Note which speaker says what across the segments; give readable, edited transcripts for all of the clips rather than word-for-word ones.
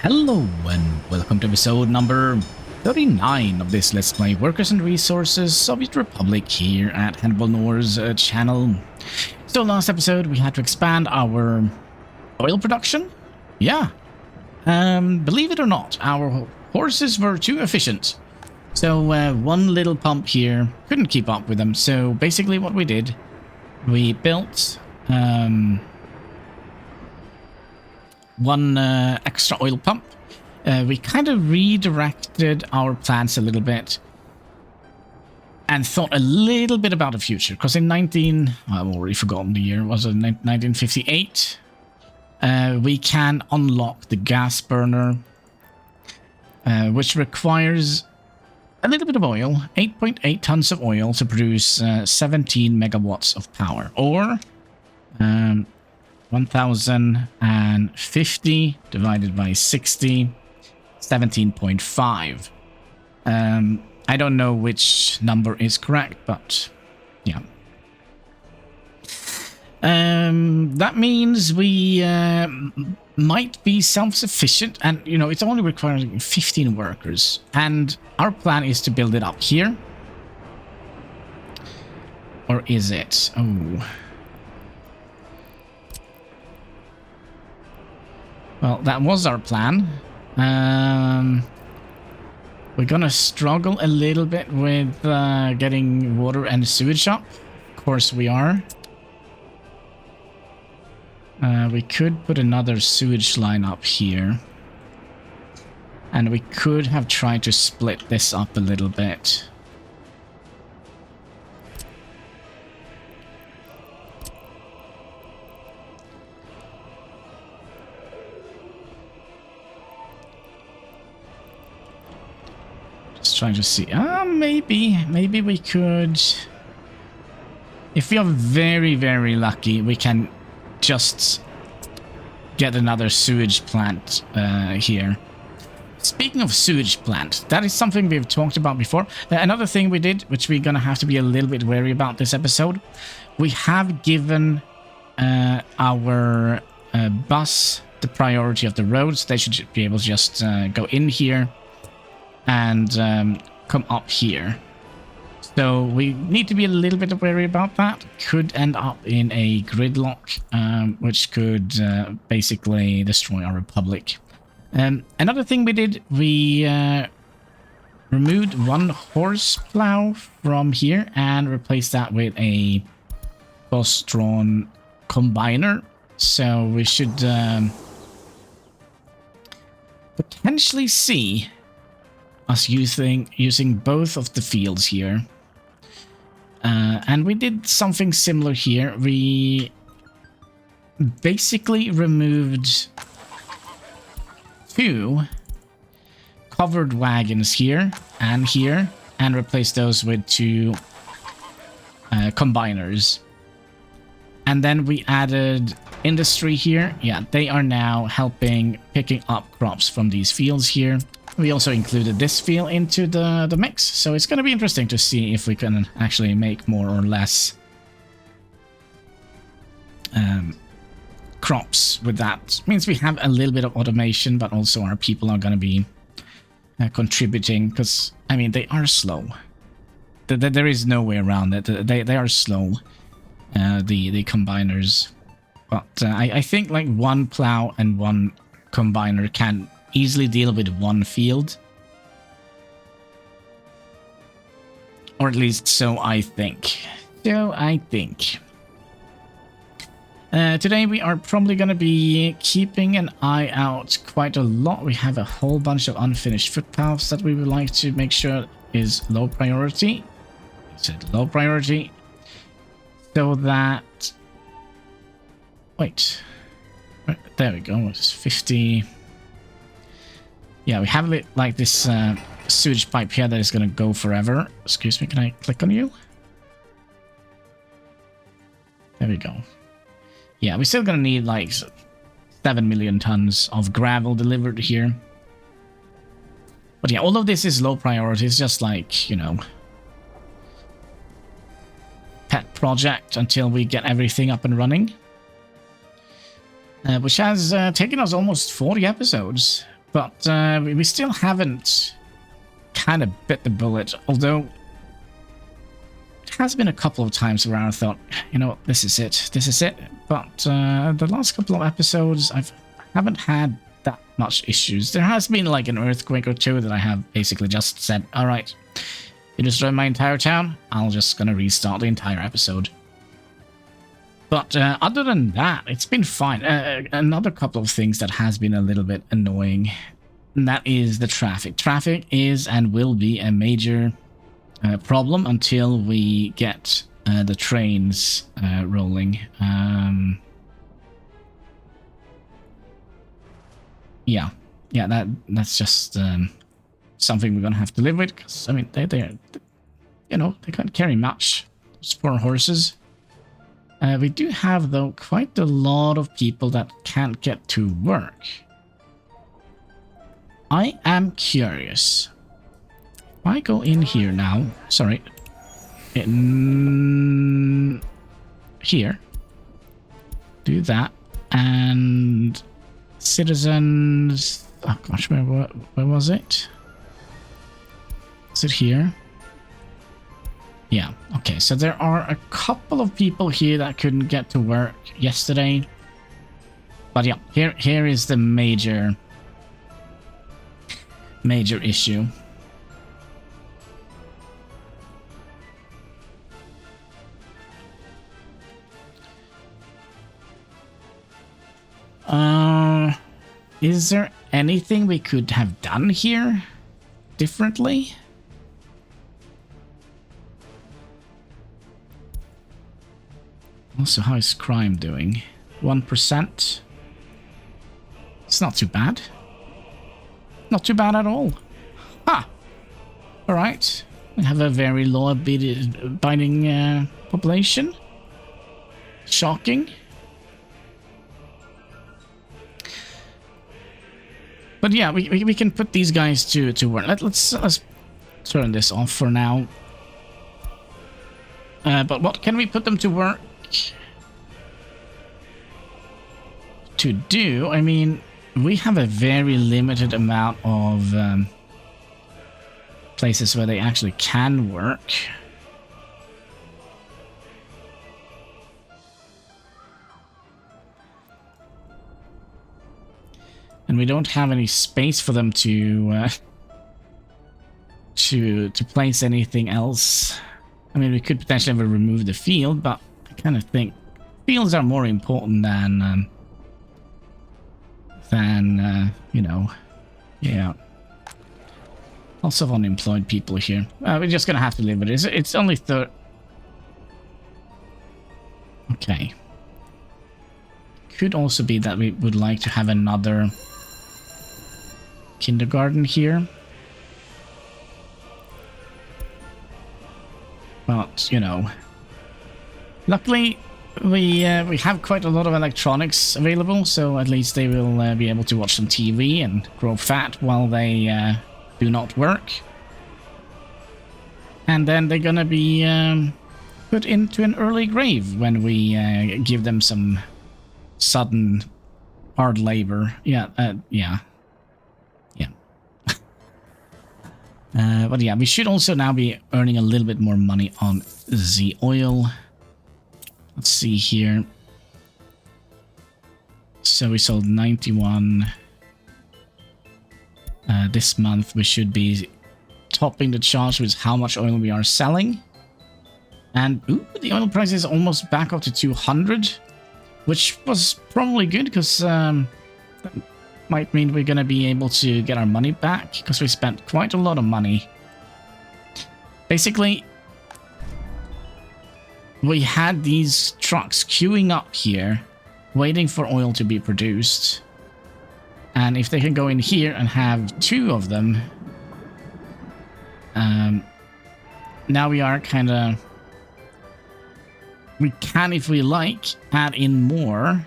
Speaker 1: Hello and welcome to episode number 39 of this Let's Play Workers and Resources Soviet Republic here at HanniballNOR's channel. So last episode we had to expand our oil production. Yeah. Believe it or not, our horses were too efficient. So one little pump here couldn't keep up with them. So basically what we did, we built one extra oil pump. We kind of redirected our plans a little bit and thought a little bit about the future. Because in I've already forgotten the year, was it 1958? We can unlock the gas burner, which requires a little bit of oil, 8.8 tons of oil to produce 17 megawatts of power, or 1050 divided by 60, 17.5. I don't know which number is correct, but yeah. That means we might be self-sufficient, and you know, it's only requiring 15 workers, and our plan is to build it up here. Or is it? Oh. Well, that was our plan. We're gonna struggle a little bit with getting water and sewage up. Of course we are. We could put another sewage line up here. And we could have tried to split this up a little bit. Just trying to see. Maybe we could. If we are very, very lucky, we can just get another sewage plant here. Speaking of sewage plant, that is something we've talked about before. Another thing we did, which we're gonna have to be a little bit wary about this episode, we have given our bus the priority of the roads. They should be able to just go in here and come up here. So we need to be a little bit wary about that. Could end up in a gridlock, which could basically destroy our republic. Another thing we did, we removed one horse plow from here and replaced that with a boss-drawn combiner. So we should potentially see us using both of the fields here. And we did something similar here. We basically removed two covered wagons here and replaced those with two combiners. And then we added industry here. Yeah, they are now helping picking up crops from these fields here. We also included this field into the mix, so it's going to be interesting to see if we can actually make more or less crops with that. Means we have a little bit of automation, but also our people are going to be contributing, because, I mean, they are slow. There is no way around it. They are slow, the combiners. But I think like one plow and one combiner can easily deal with one field. Or at least so I think. Today we are probably going to be keeping an eye out quite a lot. We have a whole bunch of unfinished footpaths that we would like to make sure is low priority. Low priority. So that... Wait. There we go. It's 50... Yeah, we have like this sewage pipe here that is going to go forever. Excuse me, can I click on you? There we go. Yeah, we're still going to need like 7 million tons of gravel delivered here. But yeah, all of this is low priority. It's just like, you know, pet project until we get everything up and running. Which has taken us almost 40 episodes. But we still haven't kind of bit the bullet, although it has been a couple of times where I thought, you know, this is it. But the last couple of episodes, I haven't had that much issues. There has been like an earthquake or two that I have basically just said, all right, you destroyed my entire town, I'm just gonna restart the entire episode. But other than that, it's been fine. Another couple of things that has been a little bit annoying, and that is the traffic. Traffic is and will be a major problem until we get the trains rolling. Yeah, that's just something we're gonna have to live with. Because I mean, they you know, they can't carry much. Those poor horses. We do have, though, quite a lot of people that can't get to work. I am curious. If I go in here now, sorry, in here, do that, and citizens, oh gosh, where was it? Is it here? Yeah, okay, so there are a couple of people here that couldn't get to work yesterday. But yeah, here is the major issue. Is there anything we could have done here differently? Also, how is crime doing? 1%. It's not too bad. Not too bad at all. Ha! Alright. We have a very law-abiding population. Shocking. But yeah, we can put these guys to work. Let's turn this off for now. But what can we put them to work to do? I mean, we have a very limited amount of places where they actually can work. And we don't have any space for them to place anything else. I mean, we could potentially remove the field, but I kind of think fields are more important than you know, yeah. Lots of unemployed people here. We're just gonna have to live with it. It's only okay. Could also be that we would like to have another kindergarten here. But, you know, luckily we have quite a lot of electronics available, so at least they will be able to watch some TV and grow fat while they do not work. And then they're gonna be put into an early grave when we give them some sudden hard labor. Yeah. But yeah, we should also now be earning a little bit more money on the oil. Let's see here. So we sold 91. This month we should be topping the charts with how much oil we are selling. And ooh, the oil price is almost back up to 200, which was probably good because that might mean we're going to be able to get our money back because we spent quite a lot of money. Basically, we had these trucks queuing up here, waiting for oil to be produced. And if they can go in here and have 2 of them, now we are kind of... We can, if we like, add in more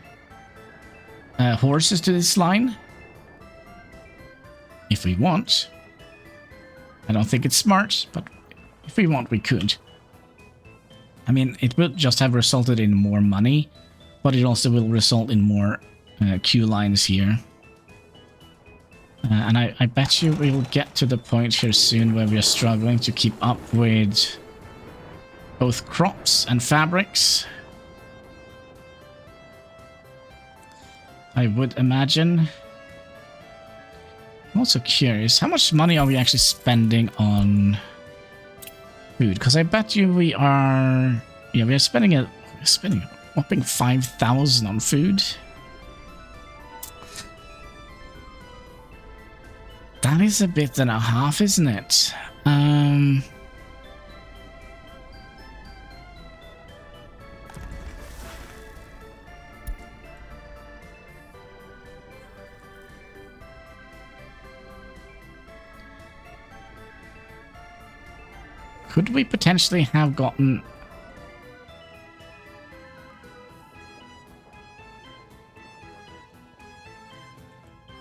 Speaker 1: horses to this line. If we want. I don't think it's smart, but if we want, we could. I mean, it will just have resulted in more money, but it also will result in more queue lines here. And I bet you we will get to the point here soon where we are struggling to keep up with both crops and fabrics. I would imagine. I'm also curious, how much money are we actually spending on food? Because I bet you we are... Yeah, we are spending a whopping 5,000 on food. That is a bit and a half, isn't it? Could we potentially have gotten...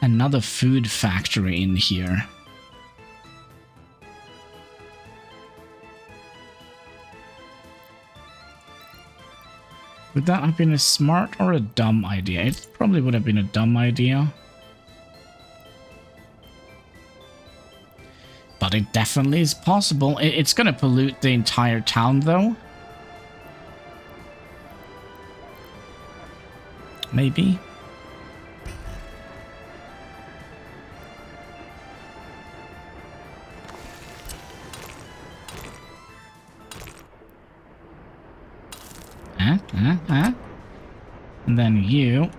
Speaker 1: another food factory in here? Would that have been a smart or a dumb idea? It probably would have been a dumb idea. But it definitely is possible. It's going to pollute the entire town, though. Maybe. And then you...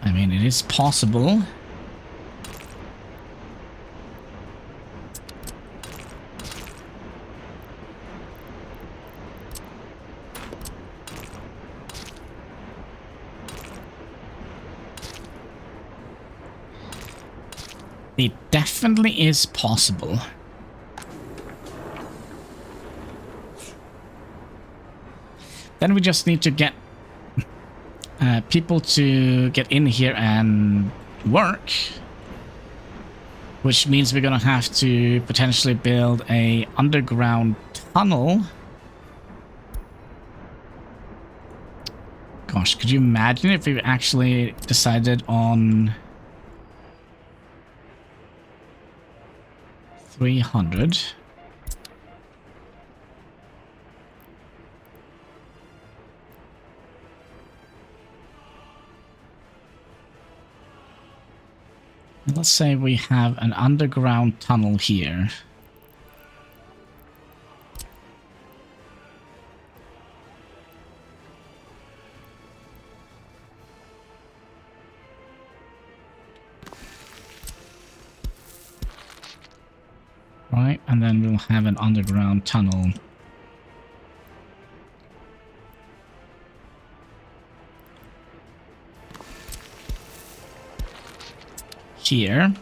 Speaker 1: I mean, it is possible. It definitely is possible. Then we just need to get people to get in here and work. Which means we're going to have to potentially build a underground tunnel. Gosh, could you imagine if we actually decided on 300? Let's say we have an underground tunnel here. Right, and then we'll have an underground tunnel here.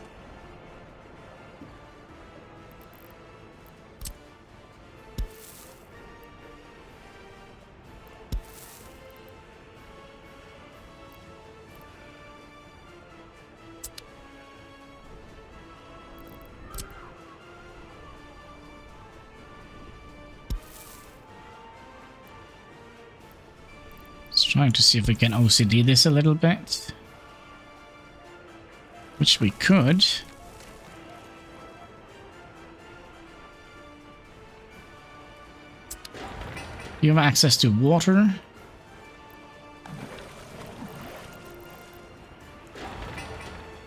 Speaker 1: Just trying to see if we can OCD this a little bit. Which we could. You have access to water.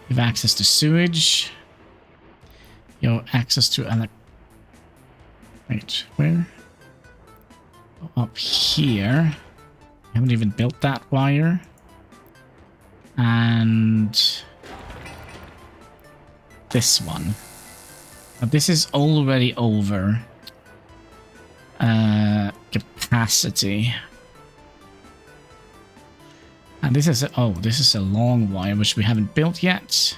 Speaker 1: You have access to sewage. You have access to wait, where? Up here. I haven't even built that wire. And this one. Now, this is already over capacity. And this is this is a long wire which we haven't built yet.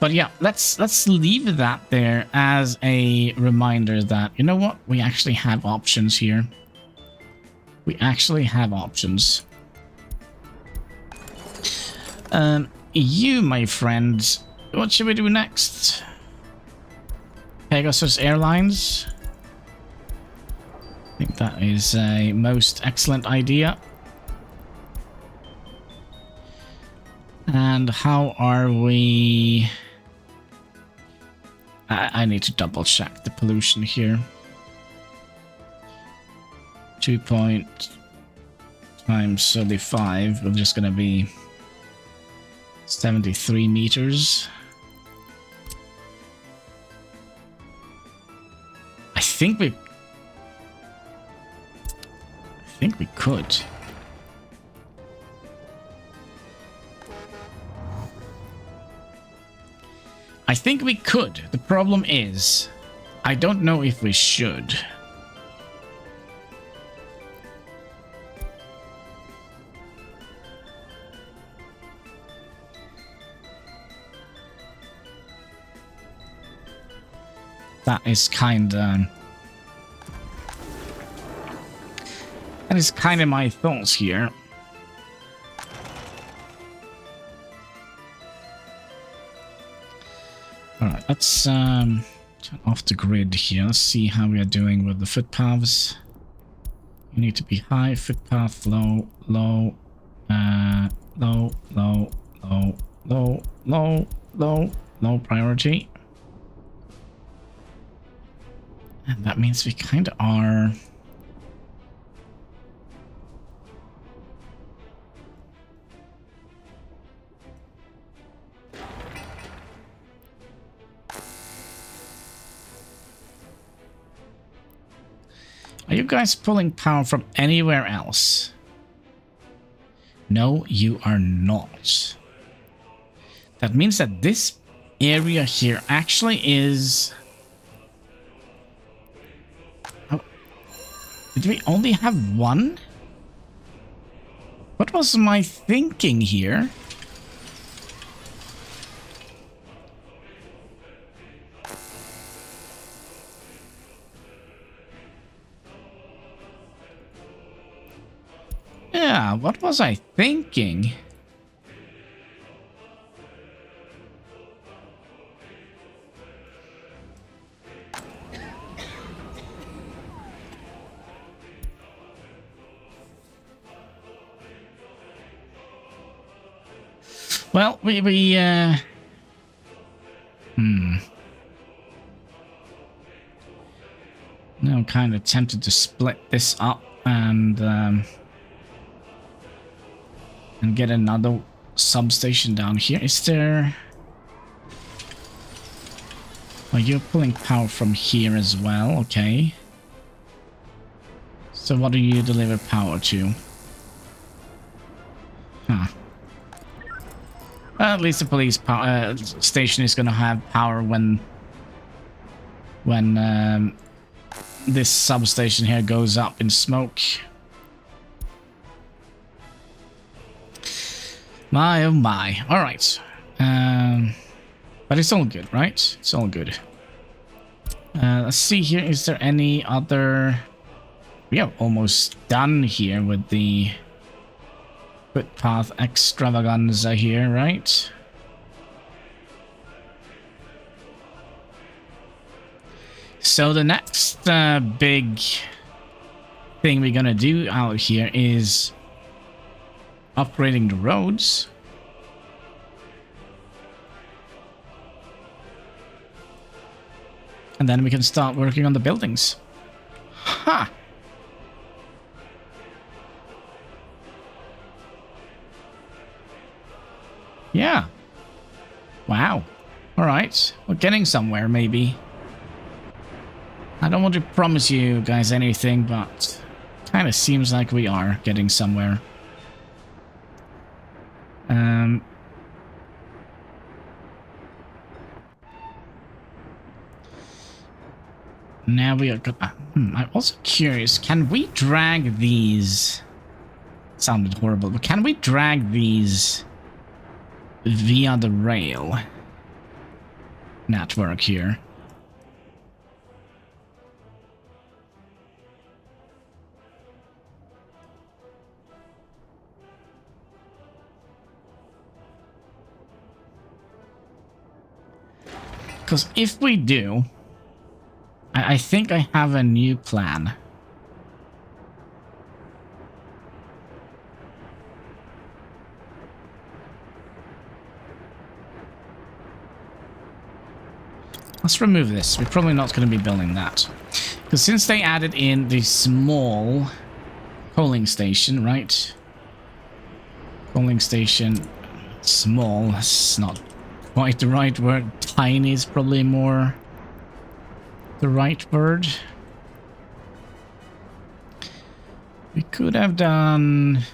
Speaker 1: But yeah, let's leave that there as a reminder that, you know what, we actually have options here. We actually have options. You, my friend, what should we do next? Pegasus Airlines? think that is a most excellent idea. And how are we... I need to double check the pollution here. 2 times 35, we're just gonna be 73 meters. I think we could. I think we could. The problem is, I don't know if we should. That is kinda my thoughts here. Alright, let's turn off the grid here. Let's see how we are doing with the footpaths. You need to be high, footpath, low, low, low, low, low, low, low, low, low priority. And that means we kind of are... Are you guys pulling power from anywhere else? No, you are not. That means that this area here actually is... Oh. Did we only have one? What was my thinking here? Yeah, what was I thinking? Well, Now I'm kind of tempted to split this up and get another substation down here. Is there... Oh, you're pulling power from here as well, okay. So what do you deliver power to? Huh. Well, at least the police power, station is going to have power when this substation here goes up in smoke. My oh my. Alright. But it's all good, right? It's all good. Let's see here. Is there any other... We are almost done here with the footpath extravaganza here, right? So the next big thing we're gonna do out here is upgrading the roads. And then we can start working on the buildings. Ha! Yeah. Wow. Alright. We're getting somewhere, maybe. I don't want to promise you guys anything, but kind of seems like we are getting somewhere. Now we are... I'm also curious, can we drag these... Sounded horrible, but can we drag these via the rail network here? Because if we do, I think I have a new plan. Let's remove this. We're probably not going to be building that. Because since they added in the small coaling station, right? Coaling station, small, that's not quite the right word. Tiny is probably more the right word. We could have done...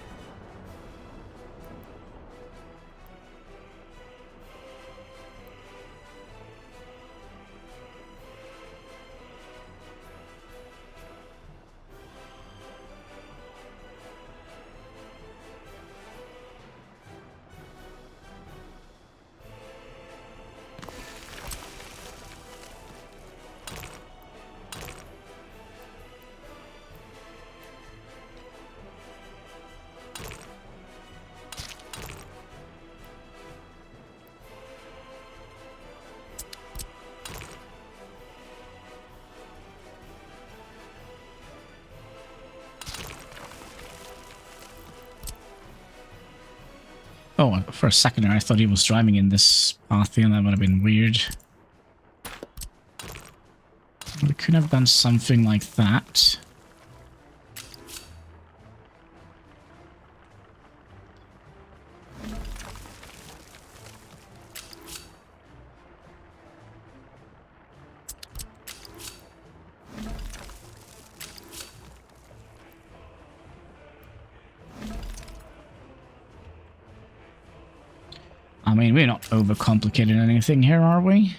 Speaker 1: Oh, for a second there, I thought he was driving in this path here. That would have been weird. We could have done something like that. I mean, we're not overcomplicating anything here, are we?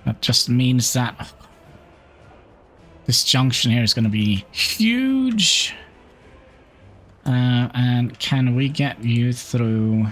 Speaker 1: That just means that this junction here is going to be huge. And can we get you through...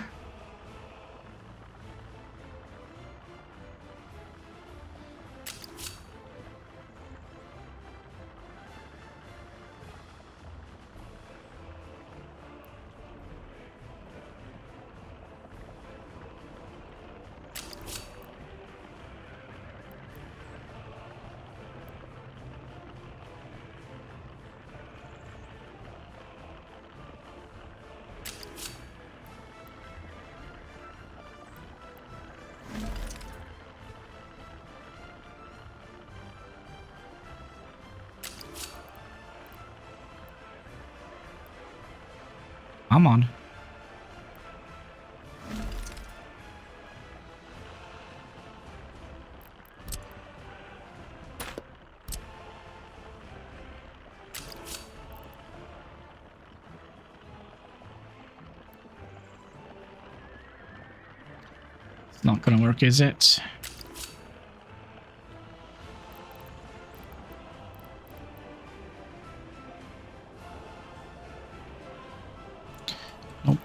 Speaker 1: Come on. It's not gonna work, is it? Nope.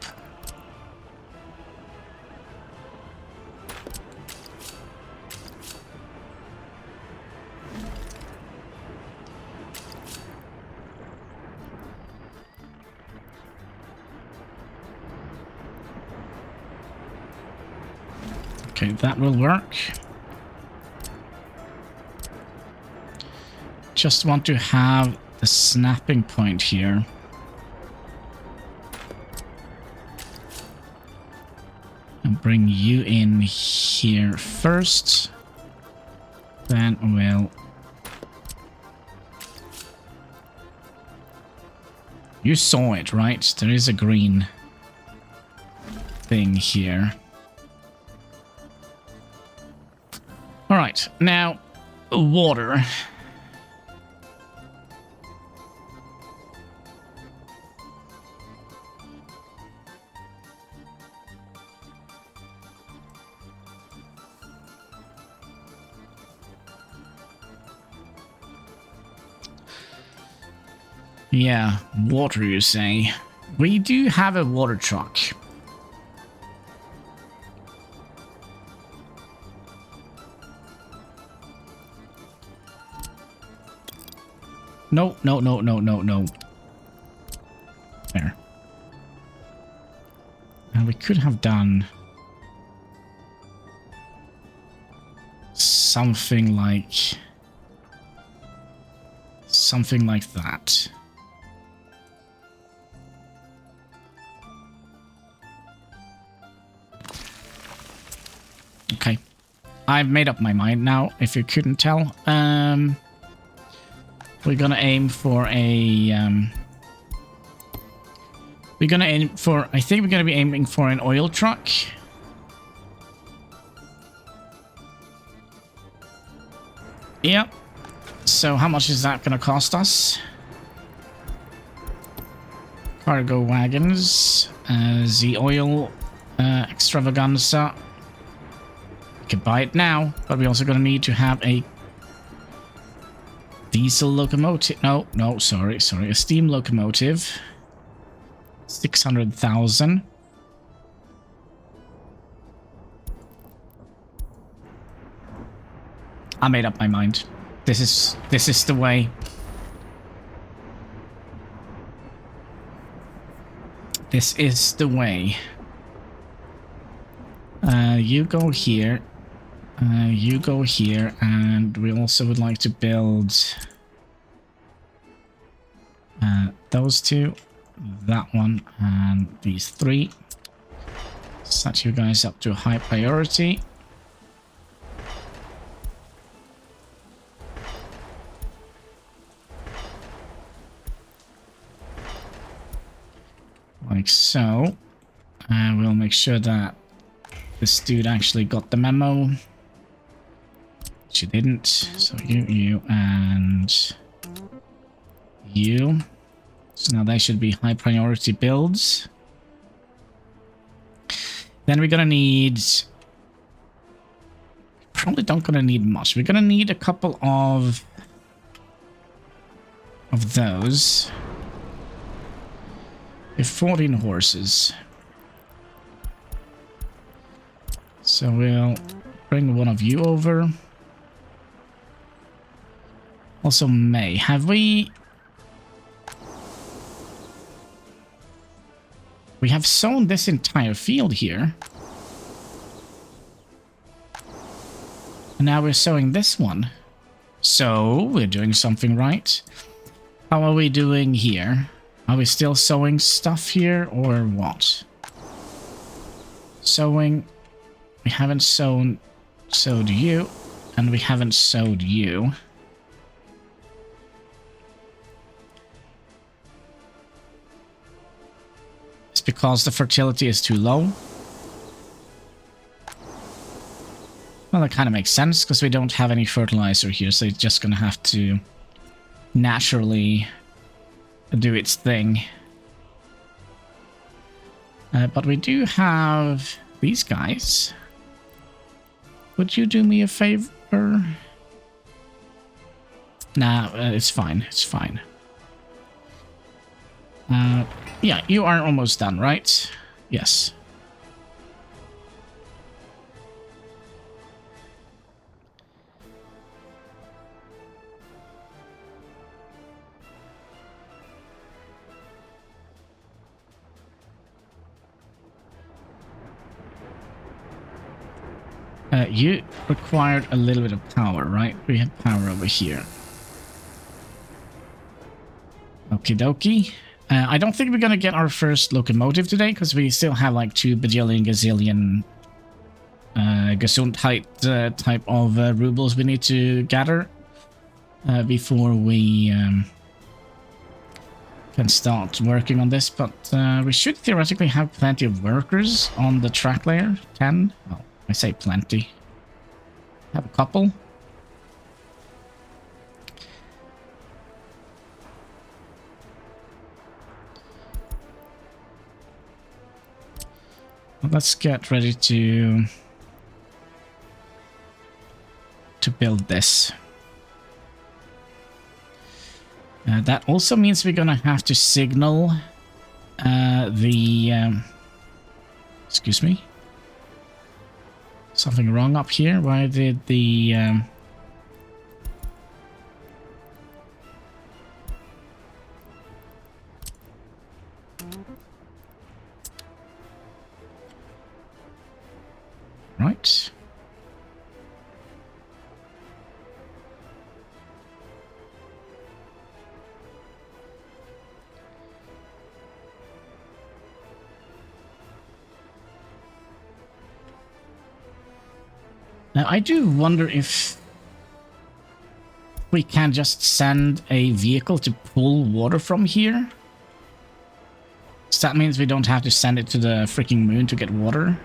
Speaker 1: Okay, that will work. Just want to have the snapping point here. And bring you in here first. Then we'll... You saw it, right? There is a green thing here. Alright, now, water. Yeah, water, you say. We do have a water truck. No, no, no, no, no, no. There. And we could have done something like that. Okay. I've made up my mind now, if you couldn't tell. We're gonna aim for a... I think we're gonna be aiming for an oil truck. Yep. So how much is that gonna cost us? Cargo wagons. The oil extravaganza. We can buy it now, but we're also gonna need to have a diesel locomotive. No, sorry. A steam locomotive. 600,000. I made up my mind. This is the way. This is the way. You go here. You go here, and we also would like to build those two, that one, and these three. Set you guys up to a high priority. Like so. We'll make sure that this dude actually got the memo. She didn't. So you, and you. So now they should be high priority builds. Then we're gonna need... Probably don't gonna need much. We're gonna need a couple of those. We have 14 horses. So we'll bring one of you over. Also, May, have we... We have sown this entire field here. And now we're sowing this one. So, we're doing something right. How are we doing here? Are we still sowing stuff here, or what? Sowing. We haven't sowed you, and we haven't sowed you. It's because the fertility is too low. Well, that kind of makes sense, because we don't have any fertilizer here, so it's just going to have to naturally do its thing. But we do have these guys. Would you do me a favor? Nah, it's fine. It's fine. Yeah, you are almost done, right? Yes. You required a little bit of power, right? We have power over here. Okie dokie. I don't think we're gonna get our first locomotive today, because we still have like 2 bajillion gazillion Gesundheit type of rubles we need to gather before we can start working on this. But we should theoretically have plenty of workers on the track layer. 10? Well, I say plenty. Have a couple. Well, let's get ready to build this. That also means we're gonna have to signal the... excuse me. Something wrong up here? Why did the... Right. I do wonder if we can just send a vehicle to pull water from here. So that means we don't have to send it to the freaking moon to get water.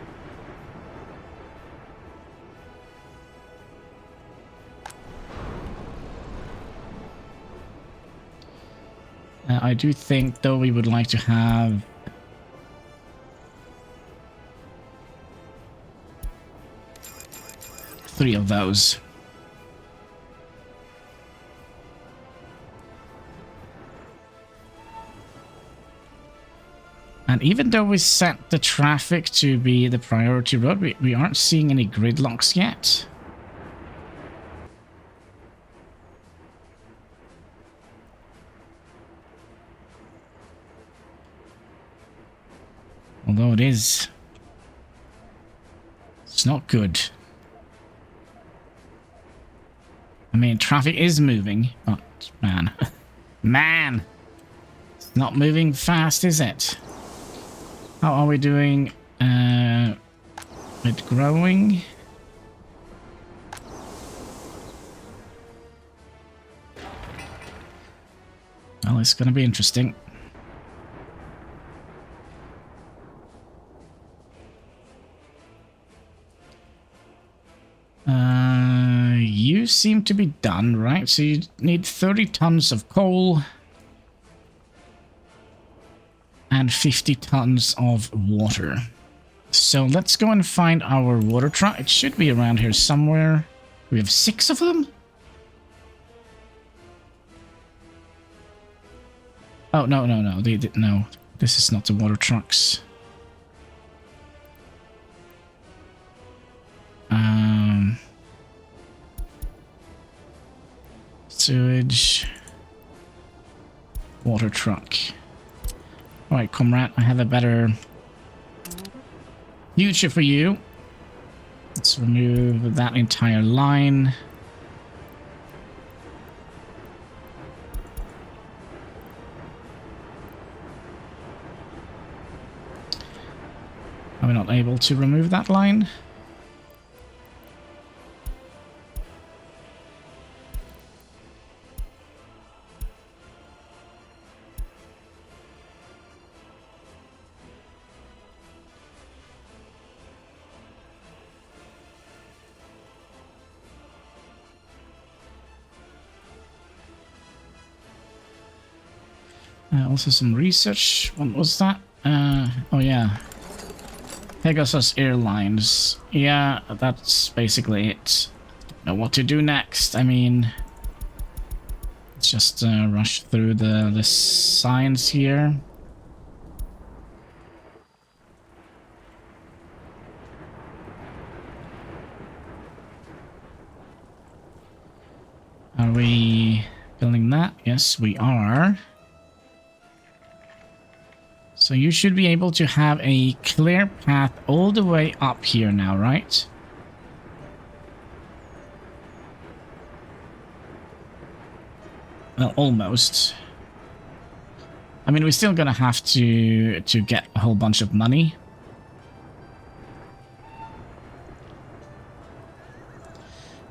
Speaker 1: I do think, though, we would like to have... three of those. And even though we set the traffic to be the priority road, we aren't seeing any gridlocks yet. Although it's not good. I mean, traffic is moving, but man, it's not moving fast, is it? How are we doing with growing? Well, it's going to be interesting. You seem to be done, right? So you need 30 tons of coal and 50 tons of water. So let's go and find our water truck. It should be around here somewhere. We have 6 of them? Oh, no. No, this is not the water trucks. Sewage. Water truck. Alright, comrade, I have a better future for you. Let's remove that entire line. Are we not able to remove that line? Also some research. What was that? Oh yeah. Pegasus Airlines. Yeah, that's basically it. Know what to do next. I mean, let's just rush through the signs here. Are we building that? Yes, we are. So you should be able to have a clear path all the way up here now, right? Well, almost. I mean, we're still gonna have to get a whole bunch of money.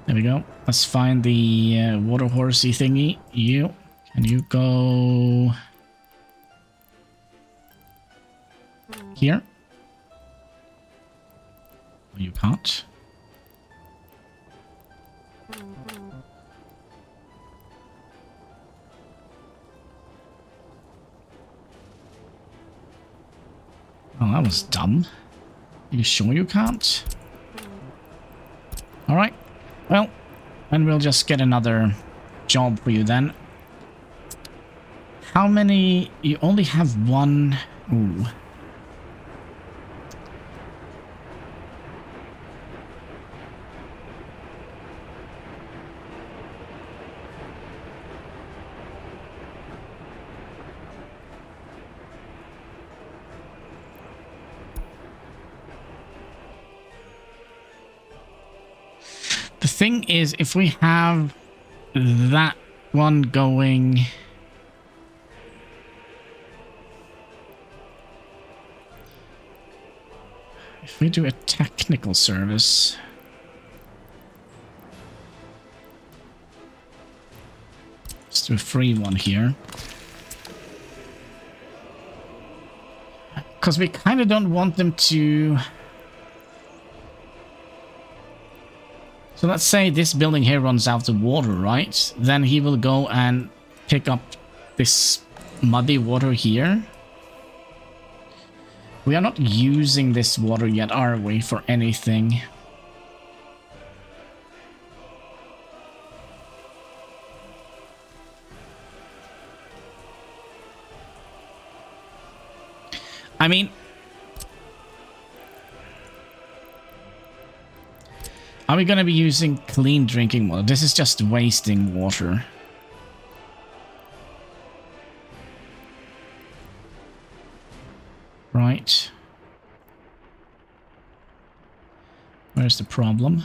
Speaker 1: There we go. Let's find the water horsey thingy. Can you go here? Oh, you can't. Oh, that was dumb. Are you sure you can't? Alright. Well, then we'll just get another job for you then. How many? You only have one. Ooh. The thing is, if we have that one going... If we do a technical service... to a free one here. Because we kind of don't want them to... So let's say this building here runs out of water, right? Then he will go and pick up this muddy water here. We are not using this water yet, are we, for anything? I mean, are we going to be using clean drinking water? This is just wasting water. Right. Where's the problem?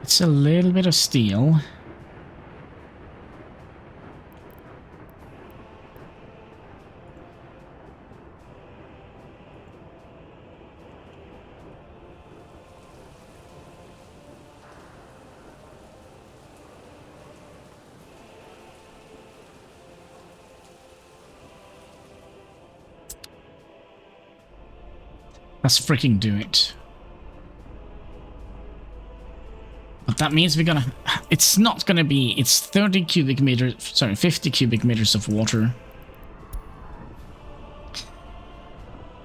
Speaker 1: It's a little bit of steel. Let's freaking do it. But that means we're gonna... It's not gonna be... It's 30 cubic meters... Sorry, 50 cubic meters of water.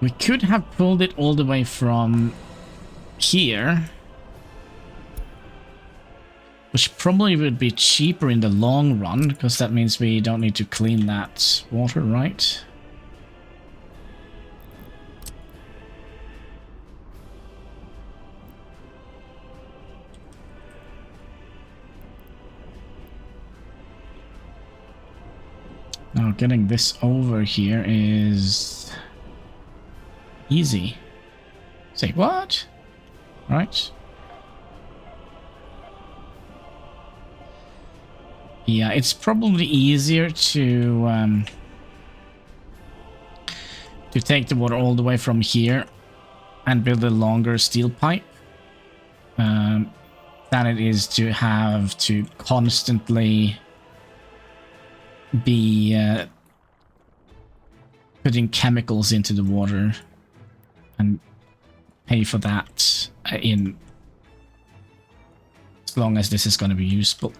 Speaker 1: We could have pulled it all the way from here. Which probably would be cheaper in the long run, because that means we don't need to clean that water, right? Now getting this over here is easy. Say what? Right. Yeah, it's probably easier to take the water all the way from here and build a longer steel pipe than it is to have to constantly be putting chemicals into the water and pay for that in as long as this is going to be useful.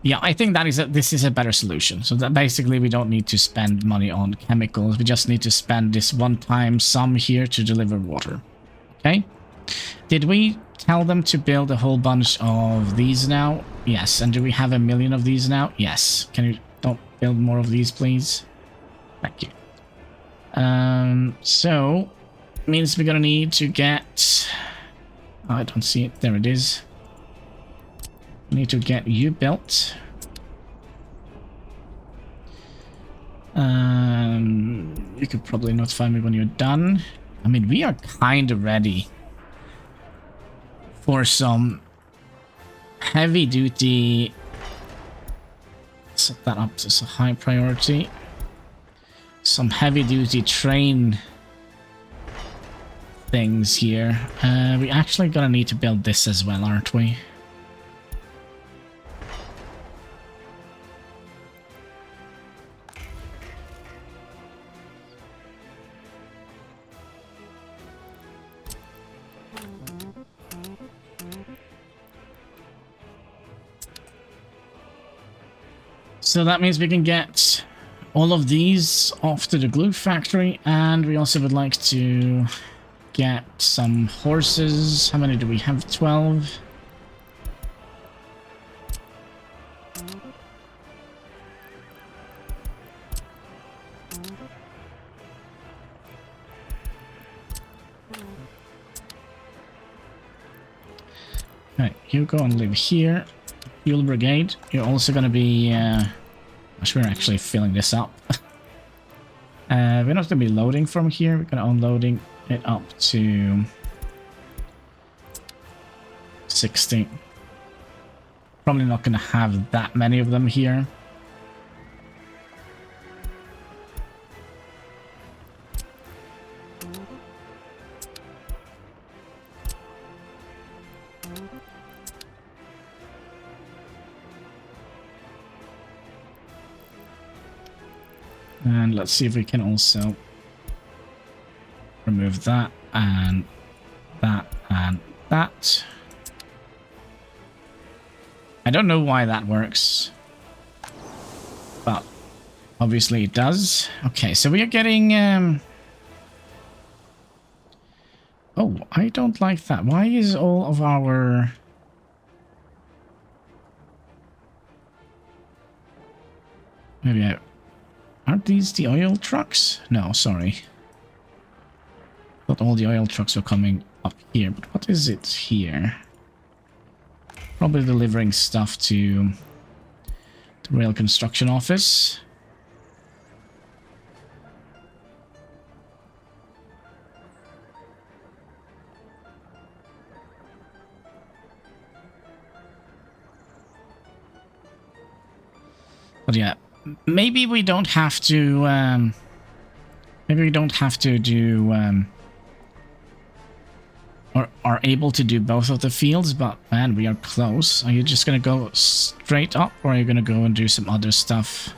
Speaker 1: Yeah, I think that this is a better solution. So that basically we don't need to spend money on chemicals. We just need to spend this one-time sum here to deliver water. Okay? Did we tell them to build a whole bunch of these now? Yes. And do we have 1 million of these now? Yes. Can you don't build more of these, please? Thank you. So means we're gonna need to get... Oh, I don't see it. There it is. We need to get you built. You could probably notify me when you're done. I mean, we are kind of ready for some heavy duty. Set that up as a high priority. Some heavy duty train things here. We actually gonna need to build this as well, aren't we? So that means we can get all of these off to the glue factory, and we also would like to get some horses. How many do we have? 12. Okay, you go and live here. Fuel brigade. You're also going to be... gosh, we're actually filling this up. We're not going to be loading from here. We're going to unloading it up to 60. Probably not going to have that many of them here. And let's see if we can also remove that and that and that. I don't know why that works, but obviously it does. Okay, so we are getting... Oh, I don't like that. Why is all of our... Maybe I... Aren't these the oil trucks? No, sorry. Thought all the oil trucks were coming up here, but what is it here? Probably delivering stuff to the rail construction office. But yeah, maybe we don't have to, maybe we don't have to do, or are able to do both of the fields, but man, we are close. Are you just gonna go straight up, or are you gonna go and do some other stuff?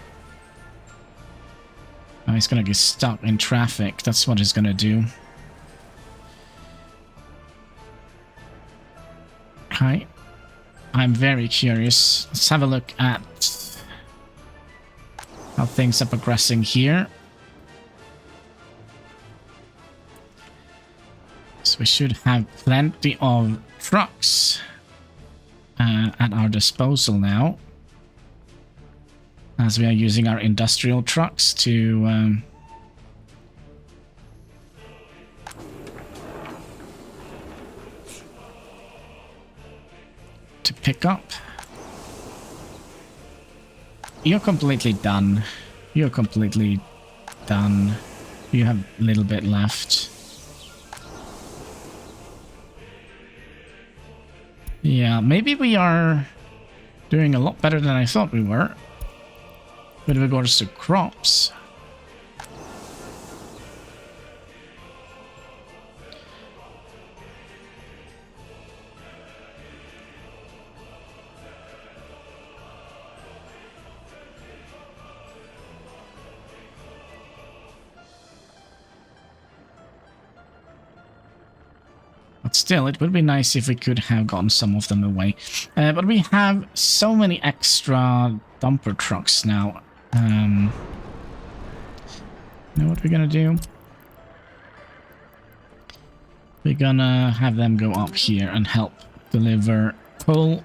Speaker 1: Oh, he's gonna get stuck in traffic. That's what he's gonna do. Hi. I'm very curious. Let's have a look at how things are progressing here. So we should have plenty of trucks at our disposal now, as we are using our industrial trucks to pick up. You're completely done. You're completely done. You have a little bit left. Yeah, maybe we are doing a lot better than I thought we were with regards to crops. But still, it would be nice if we could have gotten some of them away. But we have so many extra dumper trucks now. You know what we're gonna do? We're gonna have them go up here and help deliver coal.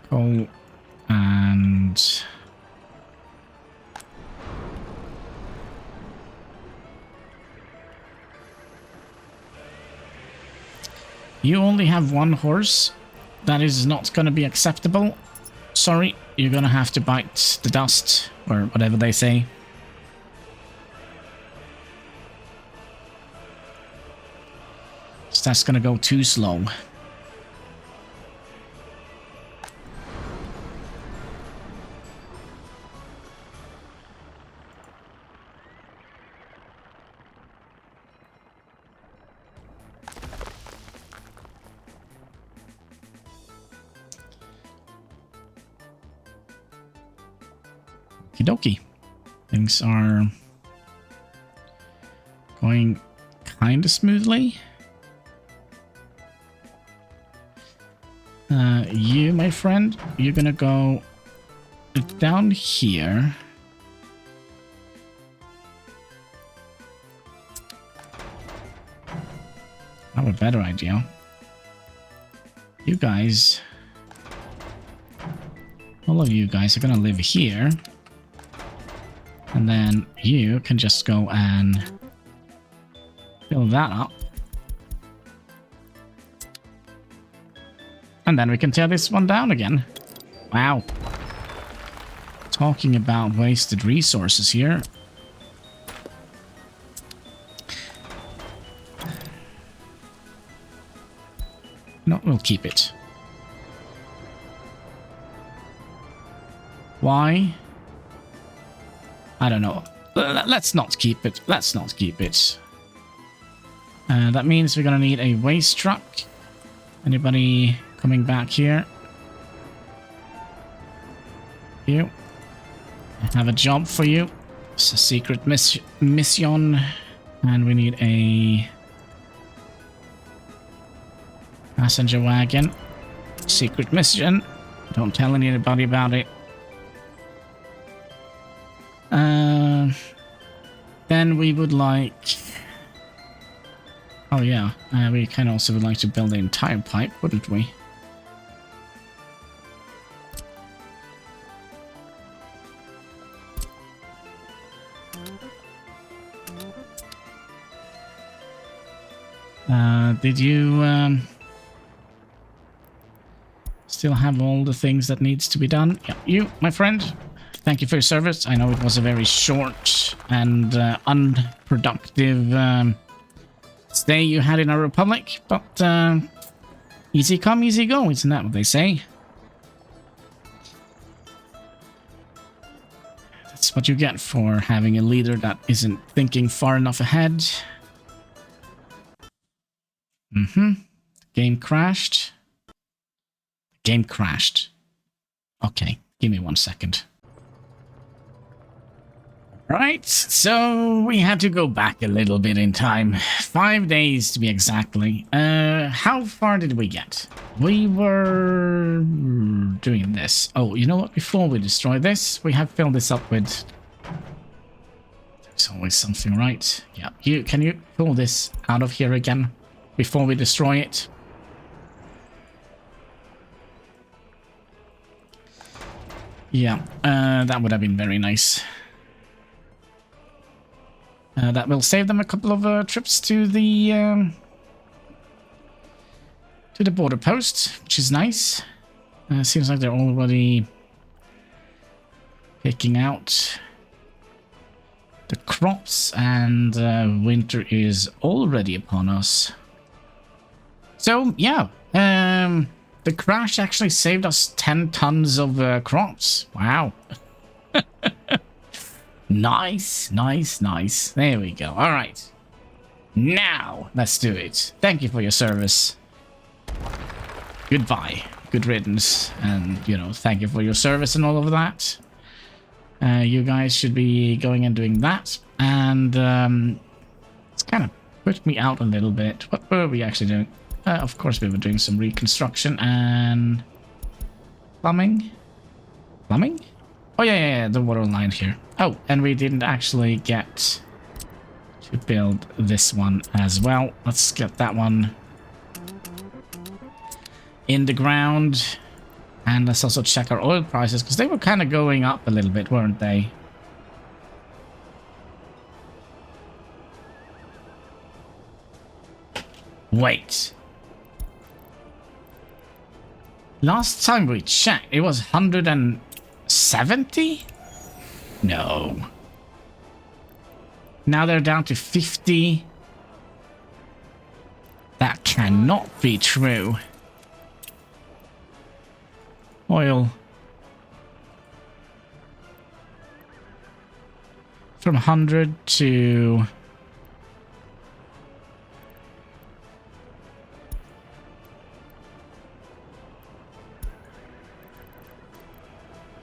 Speaker 1: Coal and... You only have one horse. That is not going to be acceptable. Sorry, you're going to have to bite the dust, or whatever they say. So that's going to go too slow. Okie dokie. Things are going kind of smoothly. You, my friend, you're gonna go down here. I have a better idea. You guys, all of you guys are gonna live here. And then you can just go and fill that up. And then we can tear this one down again. Wow. Talking about wasted resources here. No, we'll keep it. Why? I don't know. Let's not keep it. Let's not keep it. That means we're gonna need a waste truck. Anybody coming back here? You. I have a job for you. It's a secret mission. And we need a passenger wagon. Secret mission. Don't tell anybody about it. Then we would like... Oh yeah, we kind of also would like to build the entire pipe, wouldn't we? Did you still have all the things that needs to be done? Yeah, you, my friend, thank you for your service. I know it was a very short and unproductive stay you had in our republic, but easy come, easy go, isn't that what they say? That's what you get for having a leader that isn't thinking far enough ahead. Game crashed. Game crashed. Okay, give me 1 second. Right, so we had to go back a little bit in time. 5 days to be exactly. How far did we get? We were doing this. Oh, you know what? Before we destroy this, we have filled this up with... There's always something, right? Yeah, can you pull this out of here again before we destroy it? Yeah, that would have been very nice. That will save them a couple of trips to the border post, which is nice. Seems like they're already picking out the crops, and winter is already upon us. So yeah, the crash actually saved us 10 tons of crops. Wow. Nice, nice, nice. There we go. All right. Now, let's do it. Thank you for your service. Goodbye. Good riddance. And, you know, thank you for your service and all of that. You guys should be going and doing that. And it's kind of put me out a little bit. What were we actually doing? Of course, we were doing some reconstruction and plumbing. Plumbing? Oh, yeah, the water line here. Oh, and we didn't actually get to build this one as well. Let's get that one in the ground. And let's also check our oil prices, because they were kind of going up a little bit, weren't they? Wait. Last time we checked, it was 170? No. Now they're down to 50. That cannot be true. Oil. From 100 to...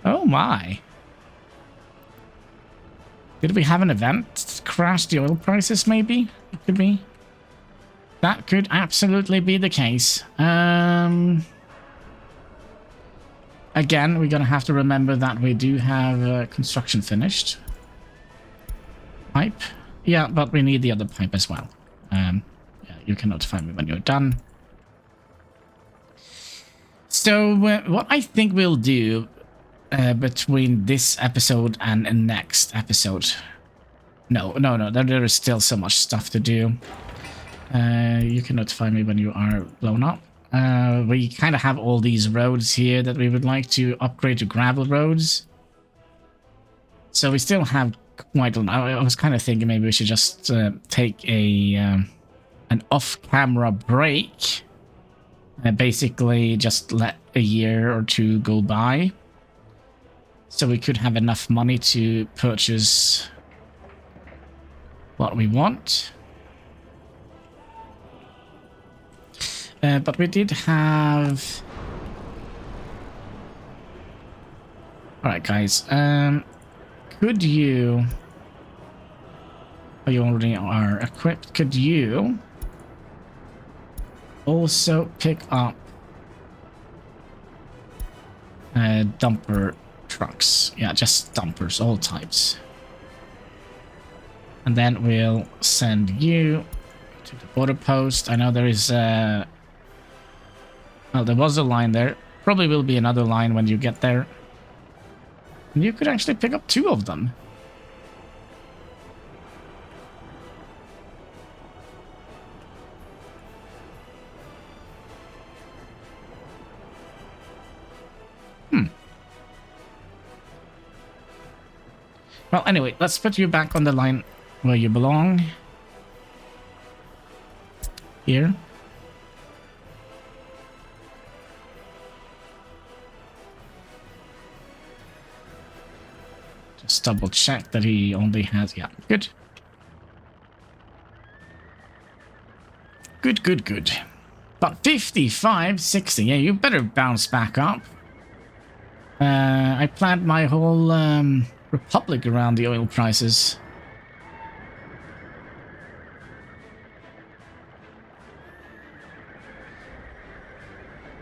Speaker 1: Oh my. Did we have an event crash the oil prices, maybe? It could be. That could absolutely be the case. Again, we're gonna have to remember that we do have construction finished. Pipe. Yeah, but we need the other pipe as well. Yeah, you can notify me when you're done. So, what I think we'll do... between this episode and the next episode. No, there is still so much stuff to do. You can notify me when you are blown up. We kind of have all these roads here that we would like to upgrade to gravel roads. So we still have quite a lot. I was kind of thinking maybe we should just take a an off-camera break. Basically just let a year or two go by. So we could have enough money to purchase what we want. But we did have... Alright, guys. Could you... Oh, you already are equipped. Could you also pick up dumper trucks? Yeah, just dumpers, all types. And then we'll send you to the border post. I know there is a... Well, there was a line there. Probably will be another line when you get there. And you could actually pick up 2 of them. Well, anyway, let's put you back on the line where you belong. Here. Just double check that he only has... Yeah, good. Good, good, good. But 55, 60, yeah, you better bounce back up. I planned my whole republic around the oil prices.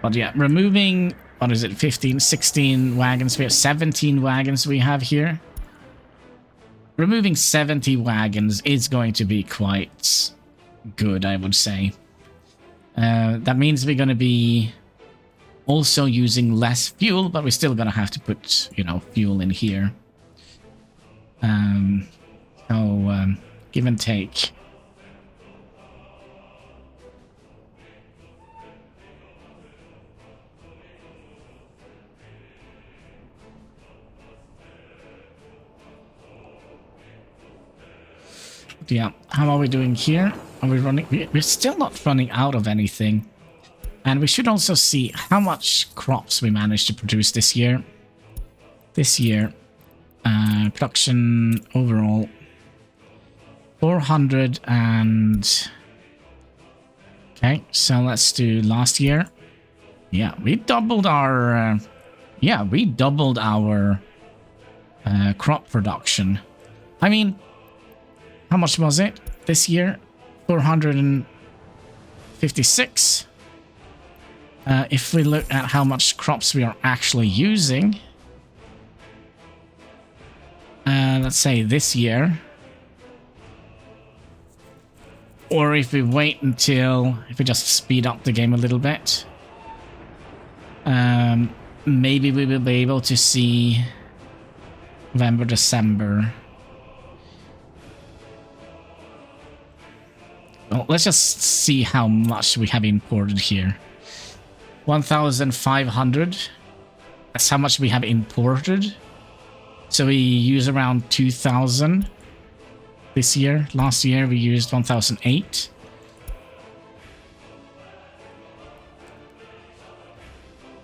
Speaker 1: But yeah, removing, what is it, 15, 16 wagons. We have 17 wagons we have here. Removing 70 wagons is going to be quite good, I would say. That means we're going to be also using less fuel, but we're still going to have to put, you know, fuel in here. Give and take. Yeah, how are we doing here? Are we running? We're still not running out of anything. And we should also see how much crops we managed to produce this year. This year, production overall 400 and... Okay, so let's do last year. Yeah, we doubled our... crop production. I mean, how much was it this year? 456. If we look at how much crops we are actually using, let's say this year, or if we wait until, if we just speed up the game a little bit, maybe we will be able to see November, December. Well, let's just see how much we have imported here. 1,500. That's how much we have imported. So we use around 2,000 this year. Last year we used 1,008.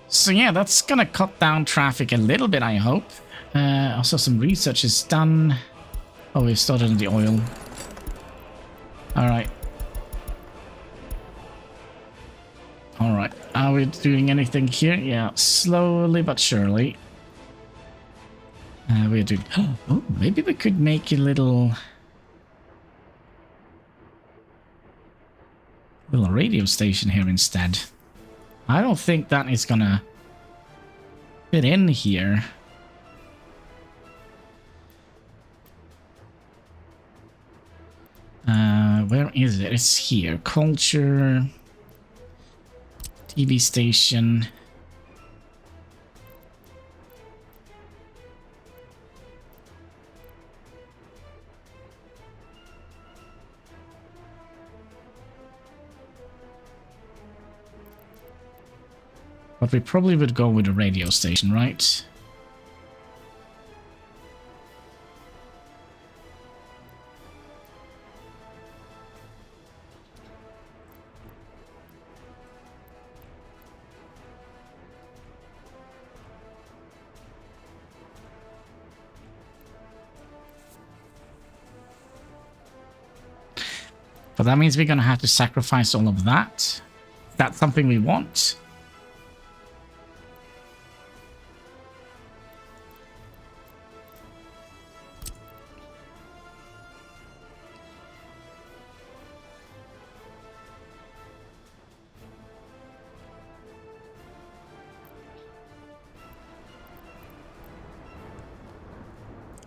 Speaker 1: So yeah, that's gonna cut down traffic a little bit, I hope. Also some research is done. Oh, we've started on the oil. Alright. Alright, are we doing anything here? Yeah, slowly but surely. We're doing... Oh, maybe we could make a little radio station here instead. I don't think that is gonna fit in here. Where is it? It's here. Culture... TV station. But we probably would go with a radio station, right? But that means we're going to have to sacrifice all of that. That's something we want.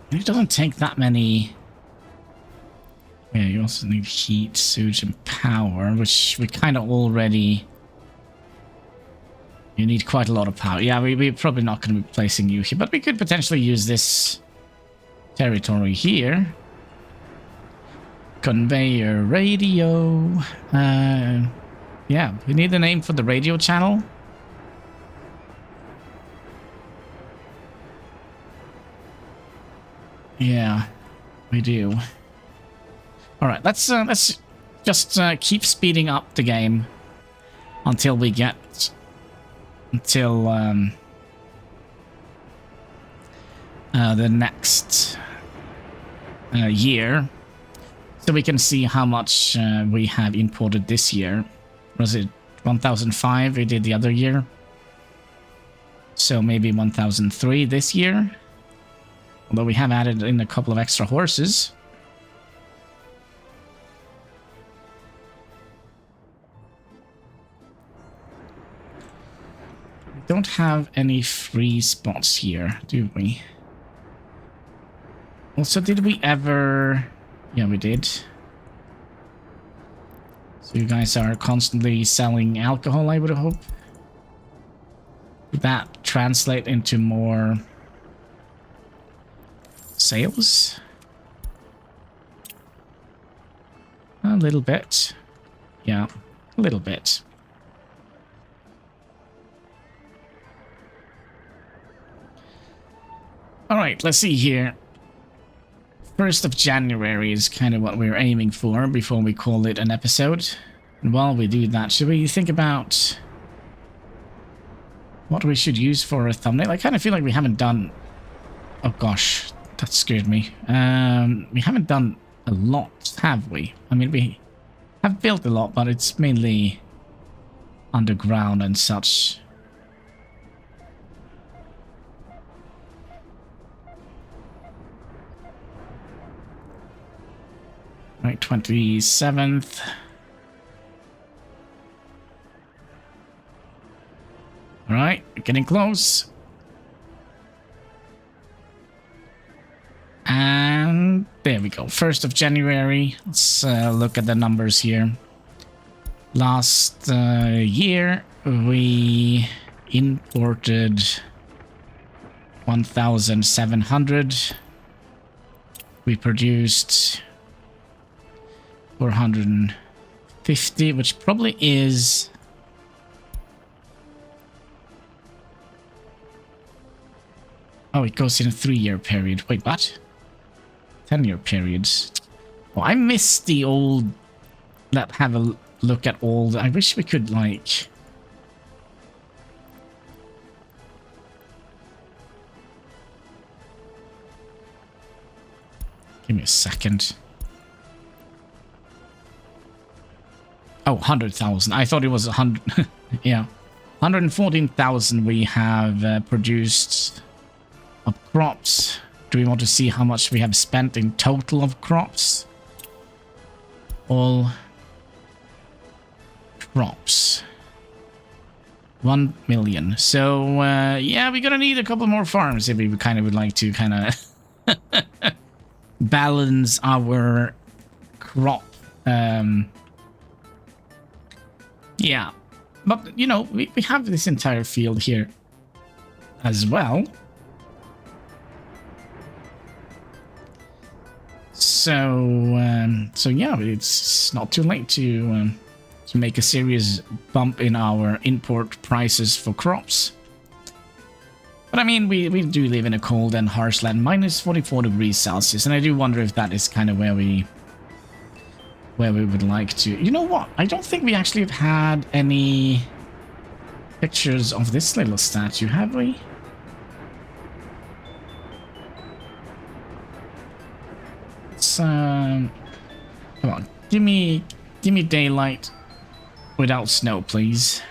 Speaker 1: It doesn't take that many. Yeah, you also need heat, sewage, and power, which we kind of already... You need quite a lot of power. Yeah, we're probably not going to be placing you here, but we could potentially use this territory here. Conveyor radio. Yeah, we need a name for the radio channel. Yeah, we do. All right, let's just keep speeding up the game until we get the next year, so we can see how much we have imported this year. Was it 1005 we did the other year? So maybe 1003 this year. Although we have added in a couple of extra horses. We don't have any free spots here, do we? Also, did we ever... Yeah, we did. So you guys are constantly selling alcohol, I would hope. Would that translate into more... sales? A little bit. Yeah, a little bit. Alright, let's see here. 1st of January is kind of what we're aiming for before we call it an episode. And while we do that, should we think about what we should use for a thumbnail? I kind of feel like we haven't done... Oh gosh, that scared me. We haven't done a lot, have we? I mean, we have built a lot, but it's mainly underground and such. Right, 27th. All right, getting close. And there we go. 1st of January. Let's look at the numbers here. Last year, we imported 1,700. We produced 450, which probably is... Oh, it goes in a 3-year period. Wait, what? 10-year periods. Oh, I miss the old... Let's have a look at all the... I wish we could, like... Give me a second. Oh, 100,000. I thought it was 100. Yeah. 114,000 we have produced of crops. Do we want to see how much we have spent in total of crops? All crops. 1 million. So, yeah, we're gonna need a couple more farms if we kind of would like to kind of balance our crop. Yeah, but, you know, we have this entire field here as well. So, so yeah, it's not too late to to make a serious bump in our import prices for crops. But I mean, we do live in a cold and harsh land, minus 44 degrees Celsius, and I do wonder if that is kind of where we would like to. You know what? I don't think we actually have had any pictures of this little statue, have we? It's come on, give me daylight without snow, please.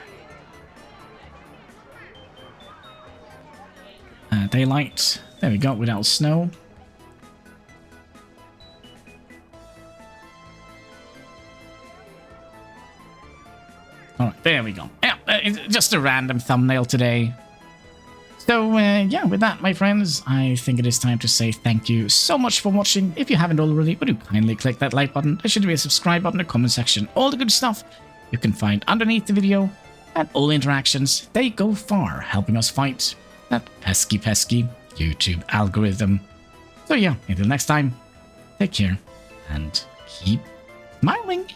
Speaker 1: Daylight. There we go, without snow. Alright, there we go. Yeah, just a random thumbnail today. So, yeah, with that, my friends, I think it is time to say thank you so much for watching. If you haven't already, would you kindly click that like button? There should be a subscribe button in the comment section. All the good stuff you can find underneath the video. And all interactions, they go far, helping us fight that pesky YouTube algorithm. So yeah, until next time, take care and keep smiling.